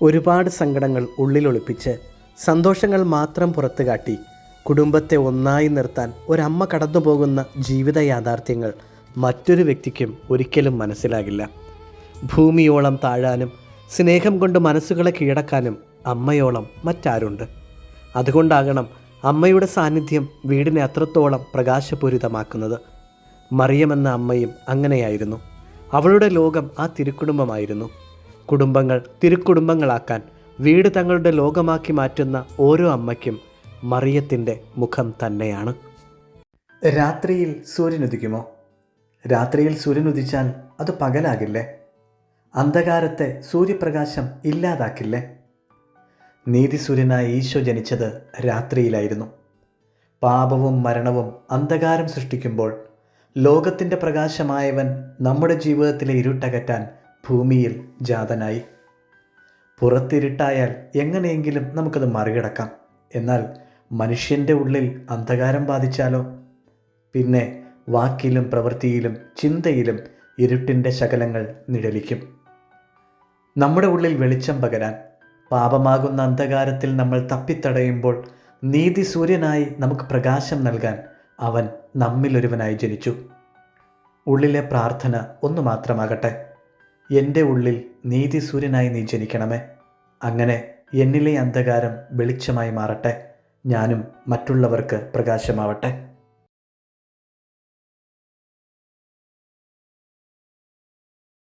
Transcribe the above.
ഒരുപാട് സങ്കടങ്ങൾ ഉള്ളിലൊളിപ്പിച്ച് സന്തോഷങ്ങൾ മാത്രം പുറത്തു കാട്ടി കുടുംബത്തെ ഒന്നായി നിർത്താൻ ഒരമ്മ കടന്നുപോകുന്ന ജീവിത യാഥാർത്ഥ്യങ്ങൾ മറ്റൊരു വ്യക്തിക്കും ഒരിക്കലും മനസ്സിലാകില്ല. ഭൂമിയോളം താഴാനും സ്നേഹം കൊണ്ട് മനസ്സുകളെ കീഴടക്കാനും അമ്മയോളം മറ്റാരുണ്ട്? അതുകൊണ്ടാകണം അമ്മയുടെ സാന്നിധ്യം വീടിനെ അത്രത്തോളം പ്രകാശപൂരിതമാക്കുന്നത്. മറിയമെന്ന അമ്മയും അങ്ങനെയായിരുന്നു. അവളുടെ ലോകം ആ തിരുക്കുടുംബമായിരുന്നു. കുടുംബങ്ങൾ തിരുക്കുടുംബങ്ങളാക്കാൻ വീട് തങ്ങളുടെ ലോകമാക്കി മാറ്റുന്ന ഓരോ അമ്മയ്ക്കും മറിയത്തിൻ്റെ മുഖം തന്നെയാണ്. രാത്രിയിൽ സൂര്യനുദിക്കുമോ? രാത്രിയിൽ സൂര്യനുദിച്ചാൽ അത് പകലാകില്ലേ? അന്ധകാരത്തെ സൂര്യപ്രകാശം ഇല്ലാതാക്കില്ലേ? നീതിസൂര്യനായ ഈശോ ജനിച്ചത് രാത്രിയിലായിരുന്നു. പാപവും മരണവും അന്ധകാരം സൃഷ്ടിക്കുമ്പോൾ ലോകത്തിൻ്റെ പ്രകാശമായവൻ നമ്മുടെ ജീവിതത്തിലെ ഇരുട്ടകറ്റാൻ ഭൂമിയിൽ ജാതനായി. പുറത്തിരുട്ടായാൽ എങ്ങനെയെങ്കിലും നമുക്കത് മറികടക്കാം. എന്നാൽ മനുഷ്യൻ്റെ ഉള്ളിൽ അന്ധകാരം ബാധിച്ചാലോ? പിന്നെ വാക്കിലും പ്രവൃത്തിയിലും ചിന്തയിലും ഇരുട്ടിൻ്റെ ശകലങ്ങൾ നിഴലിക്കും. നമ്മുടെ ഉള്ളിൽ വെളിച്ചം പകരാൻ പാപമാകുന്ന അന്ധകാരത്തിൽ നമ്മൾ തപ്പിത്തടയുമ്പോൾ നീതി സൂര്യനായി നമുക്ക് പ്രകാശം നൽകാൻ അവൻ നമ്മിലൊരുവനായി ജനിച്ചു. ഉള്ളിലെ പ്രാർത്ഥന ഒന്നു മാത്രമാകട്ടെ: എൻ്റെ ഉള്ളിൽ നീതി സൂര്യനായി നീ ജനിക്കണമേ. അങ്ങനെ എന്നിലെ അന്ധകാരം വെളിച്ചമായി മാറട്ടെ, ഞാനും മറ്റുള്ളവർക്ക് പ്രകാശമാവട്ടെ.